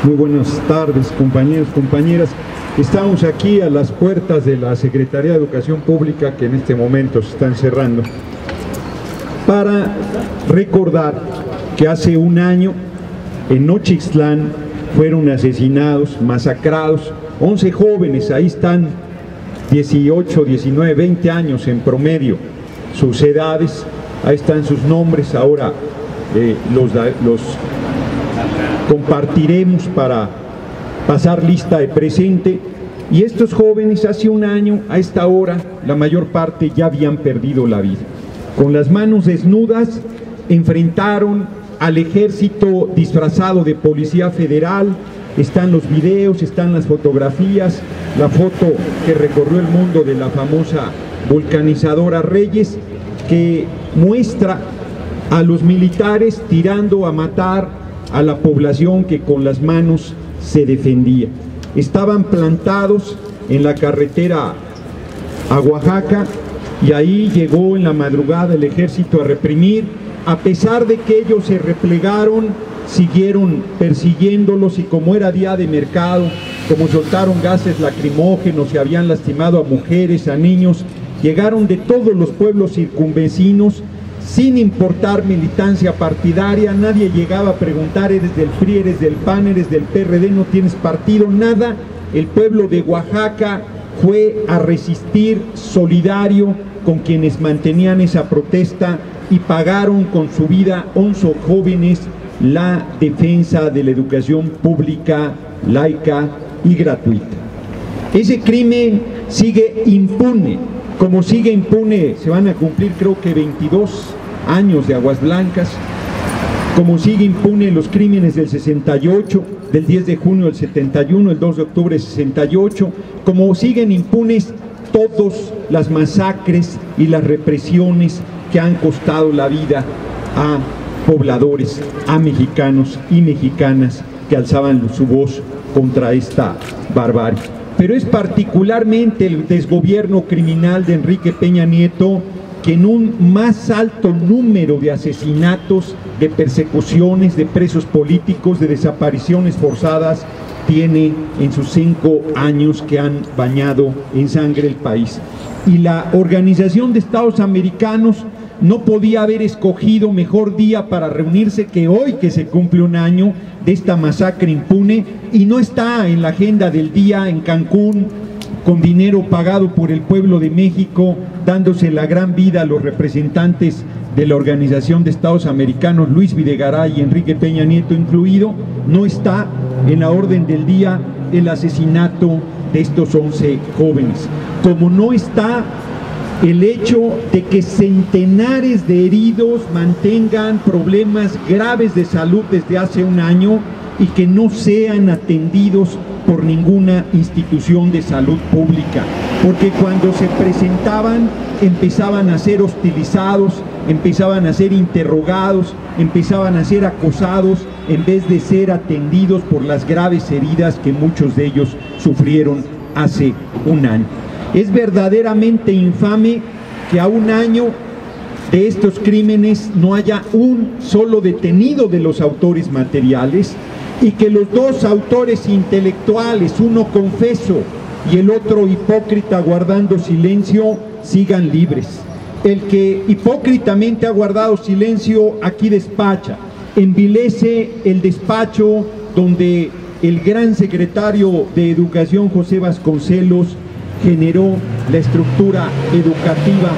Muy buenas tardes, compañeros, compañeras. Estamos aquí a las puertas de la Secretaría de Educación Pública, que en este momento se están cerrando, para recordar que hace un año en Nochixtlán fueron asesinados, masacrados 11 jóvenes. Ahí están 18, 19, 20 años en promedio sus edades, ahí están sus nombres. Ahora los compartiremos para pasar lista de presente. Y estos jóvenes hace un año, a esta hora, la mayor parte ya habían perdido la vida. Con las manos desnudas enfrentaron al ejército disfrazado de Policía Federal. Están los videos, están las fotografías, la foto que recorrió el mundo de la famosa vulcanizadora Reyes, que muestra a los militares tirando a matar a la población que con las manos se defendía. Estaban plantados en la carretera a Oaxaca, y ahí llegó en la madrugada el ejército a reprimir. A pesar de que ellos se replegaron, siguieron persiguiéndolos, y como era día de mercado, como soltaron gases lacrimógenos y habían lastimado a mujeres, a niños, llegaron de todos los pueblos circunvecinos, sin importar militancia partidaria. Nadie llegaba a preguntar: eres del PRI, eres del PAN, eres del PRD, no tienes partido, nada. El pueblo de Oaxaca fue a resistir, solidario con quienes mantenían esa protesta, y pagaron con su vida 11 jóvenes la defensa de la educación pública, laica y gratuita. Ese crimen sigue impune, como sigue impune. Se van a cumplir, creo que 22 años de Aguas Blancas, como sigue impune los crímenes del 68, del 10 de junio del 71, el 2 de octubre del 68, como siguen impunes todas las masacres y las represiones que han costado la vida a pobladores, a mexicanos y mexicanas que alzaban su voz contra esta barbarie. Pero es particularmente el desgobierno criminal de Enrique Peña Nieto, que en un más alto número de asesinatos, de persecuciones, de presos políticos, de desapariciones forzadas, tiene en sus 5 años que han bañado en sangre el país. Y la Organización de Estados Americanos no podía haber escogido mejor día para reunirse que hoy, que se cumple un año de esta masacre impune, y no está en la agenda del día en Cancún, con dinero pagado por el pueblo de México, dándose la gran vida a los representantes de la Organización de Estados Americanos, Luis Videgaray y Enrique Peña Nieto incluido. No está en la orden del día el asesinato de estos 11 jóvenes, como no está el hecho de que centenares de heridos mantengan problemas graves de salud desde hace un año y que no sean atendidos por ninguna institución de salud pública, porque cuando se presentaban empezaban a ser hostilizados, empezaban a ser interrogados, empezaban a ser acosados, en vez de ser atendidos por las graves heridas que muchos de ellos sufrieron hace un año. Es verdaderamente infame que a un año de estos crímenes no haya un solo detenido de los autores materiales, y que los 2 autores intelectuales, uno confeso y el otro hipócrita guardando silencio, sigan libres. El que hipócritamente ha guardado silencio aquí despacha, envilece el despacho donde el gran secretario de Educación, José Vasconcelos, generó la estructura educativa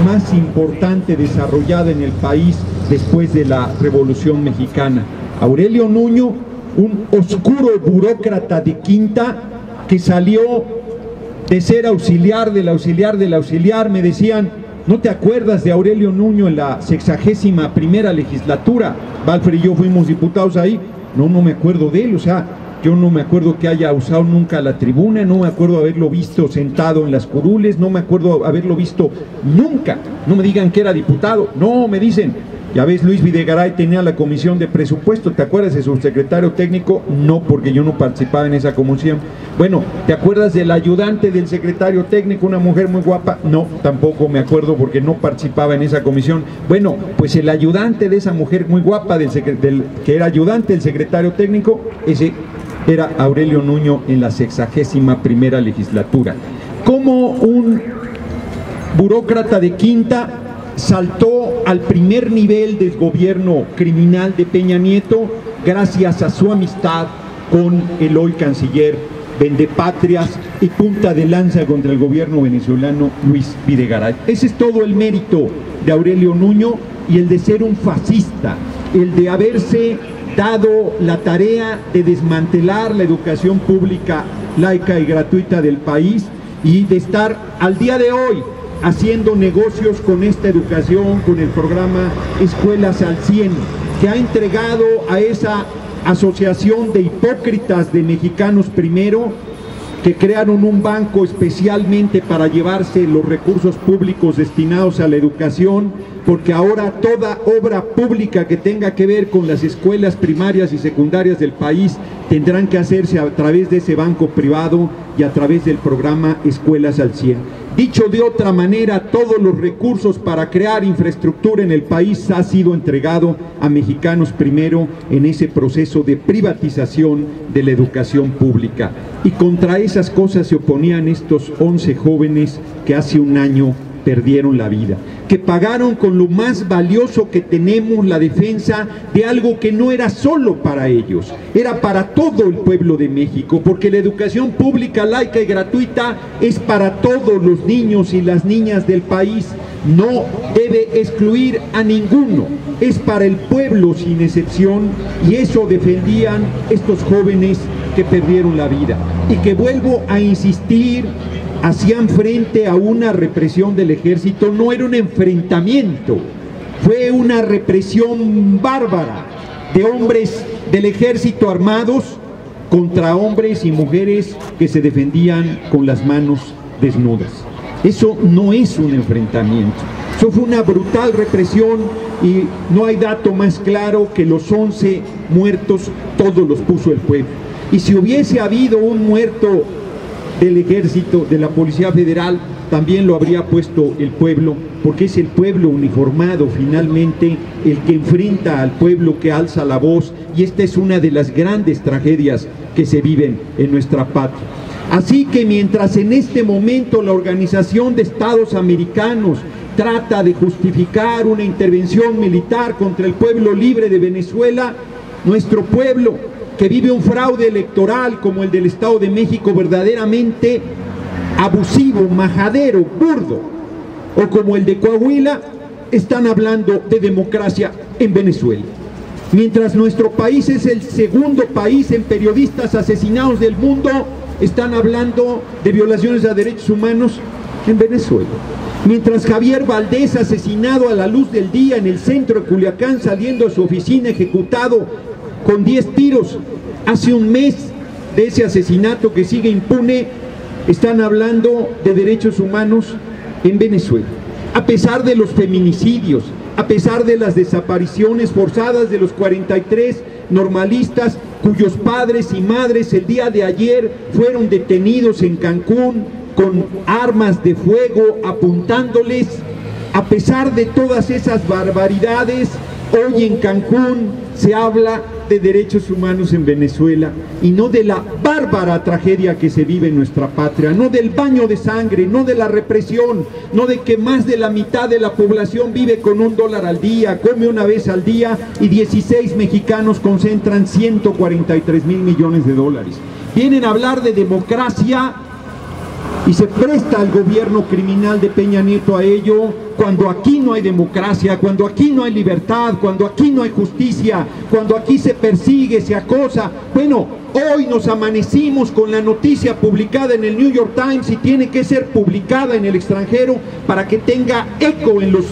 más importante desarrollada en el país después de la Revolución Mexicana. Aurelio Nuño, un oscuro burócrata de quinta que salió de ser auxiliar del auxiliar del auxiliar. Me decían: ¿no te acuerdas de Aurelio Nuño en la 61ª legislatura? Valfred y yo fuimos diputados ahí. No me acuerdo de él. O sea, yo no me acuerdo que haya usado nunca la tribuna, no me acuerdo haberlo visto sentado en las curules, no me acuerdo haberlo visto nunca. No me digan que era diputado, no, me dicen: ya ves, Luis Videgaray tenía la comisión de presupuesto, ¿te acuerdas de su secretario técnico? No, porque yo no participaba en esa comisión. Bueno, ¿te acuerdas del ayudante del secretario técnico, una mujer muy guapa? No, tampoco me acuerdo porque no participaba en esa comisión. Bueno, pues el ayudante de esa mujer muy guapa, que era ayudante del secretario técnico, ese era Aurelio Nuño en la 61ª legislatura. Como un burócrata de quinta saltó al primer nivel del gobierno criminal de Peña Nieto gracias a su amistad con el hoy canciller vendepatrias y punta de lanza contra el gobierno venezolano Luis Videgaray. Ese es todo el mérito de Aurelio Nuño y el de ser un fascista, el de haberse dado la tarea de desmantelar la educación pública laica y gratuita del país y de estar al día de hoy haciendo negocios con esta educación, con el programa Escuelas al 100, que ha entregado a esa asociación de hipócritas de Mexicanos Primero, que crearon un banco especialmente para llevarse los recursos públicos destinados a la educación, porque ahora toda obra pública que tenga que ver con las escuelas primarias y secundarias del país tendrán que hacerse a través de ese banco privado y a través del programa Escuelas al 100. Dicho de otra manera, todos los recursos para crear infraestructura en el país ha sido entregado a Mexicanos Primero en ese proceso de privatización de la educación pública. Y contra esas cosas se oponían estos 11 jóvenes que hace un año perdieron la vida, que pagaron con lo más valioso que tenemos, la defensa de algo que no era solo para ellos, era para todo el pueblo de México, porque la educación pública, laica y gratuita es para todos los niños y las niñas del país, no debe excluir a ninguno, es para el pueblo sin excepción, y eso defendían estos jóvenes que perdieron la vida, y que vuelvo a insistir, hacían frente a una represión del ejército. No era un enfrentamiento, fue una represión bárbara de hombres del ejército armados contra hombres y mujeres que se defendían con las manos desnudas. Eso no es un enfrentamiento, eso fue una brutal represión, y no hay dato más claro que los 11 muertos todos los puso el pueblo. Y si hubiese habido un muerto del ejército, de la Policía Federal, también lo habría puesto el pueblo, porque es el pueblo uniformado finalmente el que enfrenta al pueblo que alza la voz, y esta es una de las grandes tragedias que se viven en nuestra patria. Así que mientras en este momento la Organización de Estados Americanos trata de justificar una intervención militar contra el pueblo libre de Venezuela, nuestro pueblo, que vive un fraude electoral como el del Estado de México, verdaderamente abusivo, majadero, burdo, o como el de Coahuila, están hablando de democracia en Venezuela. Mientras nuestro país es el segundo país en periodistas asesinados del mundo, están hablando de violaciones a derechos humanos en Venezuela. Mientras Javier Valdés, asesinado a la luz del día en el centro de Culiacán, saliendo a su oficina ejecutado con 10 tiros, hace un mes de ese asesinato que sigue impune, están hablando de derechos humanos en Venezuela. A pesar de los feminicidios, a pesar de las desapariciones forzadas de los 43 normalistas cuyos padres y madres el día de ayer fueron detenidos en Cancún con armas de fuego apuntándoles, a pesar de todas esas barbaridades, hoy en Cancún se habla de derechos humanos en Venezuela y no de la bárbara tragedia que se vive en nuestra patria, no del baño de sangre, no de la represión, no de que más de la mitad de la población vive con $1 al día, come una vez al día y 16 mexicanos concentran 143,000 millones de dólares. Vienen a hablar de democracia y se presta al gobierno criminal de Peña Nieto a ello, cuando aquí no hay democracia, cuando aquí no hay libertad, cuando aquí no hay justicia, cuando aquí se persigue, se acosa. Bueno, hoy nos amanecimos con la noticia publicada en el New York Times y tiene que ser publicada en el extranjero para que tenga eco en los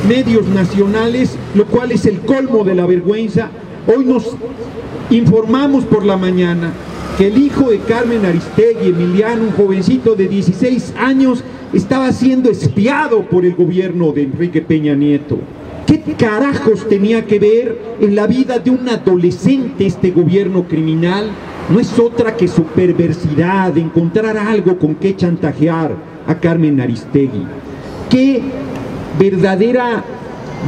medios nacionales, lo cual es el colmo de la vergüenza. Hoy nos informamos por la mañana que el hijo de Carmen Aristegui, Emiliano, un jovencito de 16 años, estaba siendo espiado por el gobierno de Enrique Peña Nieto. ¿Qué carajos tenía que ver en la vida de un adolescente este gobierno criminal? No es otra que su perversidad, de encontrar algo con que chantajear a Carmen Aristegui. ¡Qué verdadera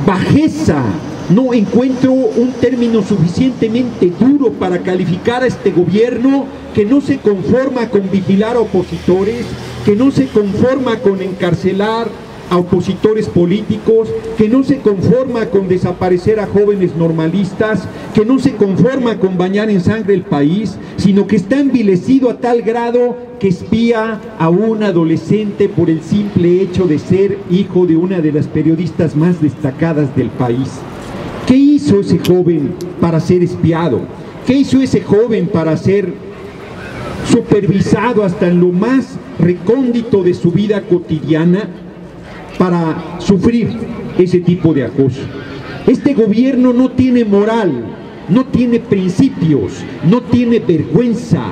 bajeza No encuentro un término suficientemente duro para calificar a este gobierno que no se conforma con vigilar a opositores, que no se conforma con encarcelar a opositores políticos, que no se conforma con desaparecer a jóvenes normalistas, que no se conforma con bañar en sangre el país, sino que está envilecido a tal grado que espía a un adolescente por el simple hecho de ser hijo de una de las periodistas más destacadas del país. ¿Qué hizo ese joven para ser espiado? ¿Qué hizo ese joven para ser supervisado hasta en lo más recóndito de su vida cotidiana para sufrir ese tipo de acoso? Este gobierno no tiene moral, no tiene principios, no tiene vergüenza,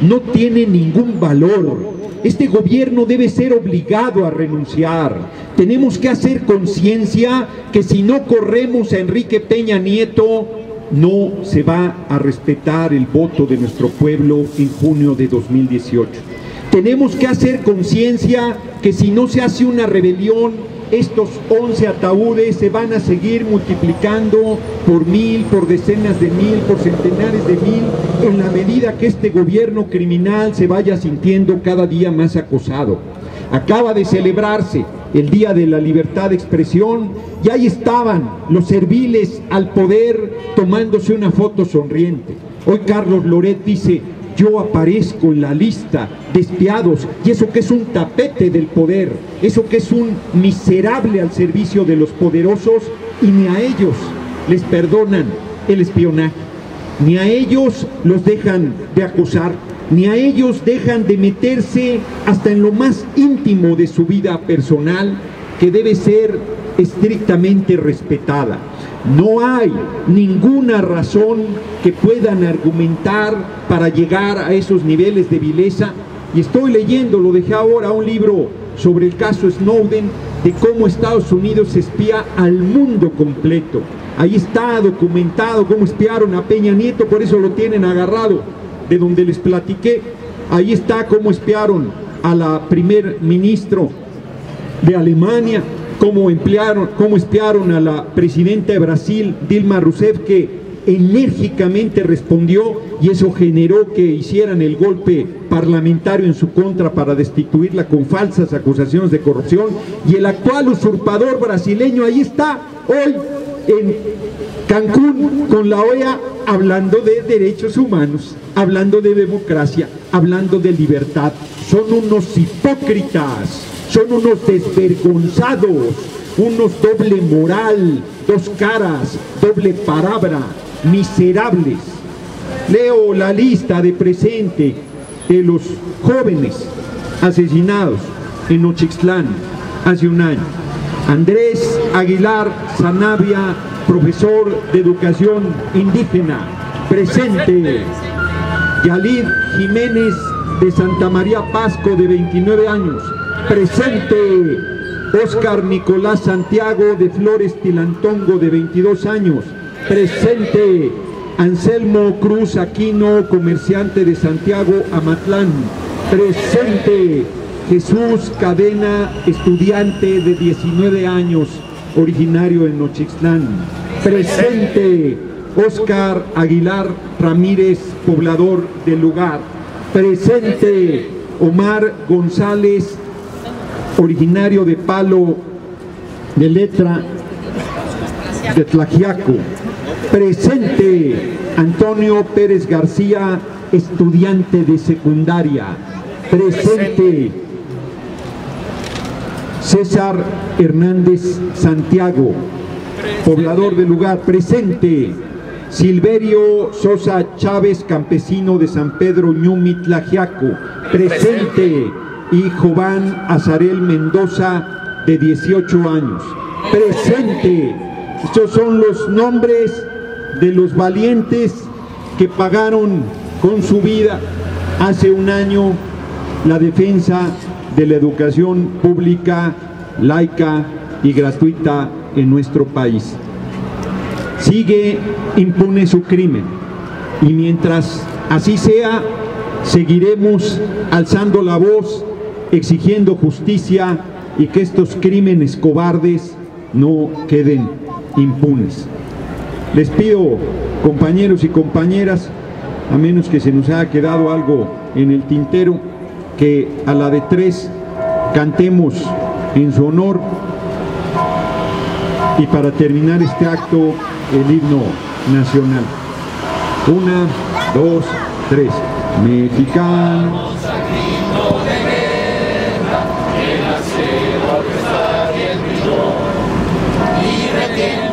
no tiene ningún valor. Este gobierno debe ser obligado a renunciar. Tenemos que hacer conciencia que si no corremos a Enrique Peña Nieto, no se va a respetar el voto de nuestro pueblo en junio de 2018. Tenemos que hacer conciencia que si no se hace una rebelión, estos 11 ataúdes se van a seguir multiplicando por 1000, por decenas de mil, por centenares de mil, en la medida que este gobierno criminal se vaya sintiendo cada día más acosado. Acaba de celebrarse el Día de la Libertad de Expresión y ahí estaban los serviles al poder tomándose una foto sonriente. Hoy Carlos Loret dice: yo aparezco en la lista de espiados, y eso que es un tapete del poder, eso que es un miserable al servicio de los poderosos, y ni a ellos les perdonan el espionaje, ni a ellos los dejan de acosar, ni a ellos dejan de meterse hasta en lo más íntimo de su vida personal, que debe ser estrictamente respetada. No hay ninguna razón que puedan argumentar para llegar a esos niveles de vileza. Y estoy leyendo, lo dejé ahora, un libro sobre el caso Snowden, de cómo Estados Unidos espía al mundo completo. Ahí está documentado cómo espiaron a Peña Nieto, por eso lo tienen agarrado, de donde les platiqué. Ahí está cómo espiaron a la primer ministro de Alemania, cómo espiaron a la presidenta de Brasil, Dilma Rousseff, que enérgicamente respondió, y eso generó que hicieran el golpe parlamentario en su contra para destituirla con falsas acusaciones de corrupción. Y el actual usurpador brasileño ahí está hoy en Cancún con la OEA hablando de derechos humanos, hablando de democracia, hablando de libertad. Son unos hipócritas, son unos desvergonzados, unos doble moral, dos caras, doble palabra, miserables. Leo la lista de presente de los jóvenes asesinados en Nochixtlán hace un año. Andrés Aguilar Sanabria, profesor de educación indígena, presente. Yalid Jiménez de Santa María Pasco, de 29 años, presente. Óscar Nicolás Santiago de Flores Tilantongo, de 22 años, presente. Anselmo Cruz Aquino, comerciante de Santiago Amatlán, presente. Jesús Cadena, estudiante de 19 años, originario de Nochixtlán, presente. Óscar Aguilar Ramírez, poblador del lugar, presente. Omar González, originario de Palo de Letra, de Tlaxiaco, presente. Antonio Pérez García, estudiante de secundaria, presente. César Hernández Santiago, poblador del lugar, presente. Silverio Sosa Chávez, campesino de San Pedro Ñumi, Tlaxiaco, presente. Y Jován Azarel Mendoza, de 18 años, presente. Estos son los nombres de los valientes que pagaron con su vida hace un año la defensa de la educación pública, laica y gratuita en nuestro país. Sigue impune su crimen, y mientras así sea, seguiremos alzando la voz, exigiendo justicia y que estos crímenes cobardes no queden impunes. Les pido, compañeros y compañeras, a menos que se nos haya quedado algo en el tintero, que a la de 3 cantemos en su honor y para terminar este acto el himno nacional. 1, 2, 3. Mexicanos al grito de guerra, el acero que está bien brilló y retiene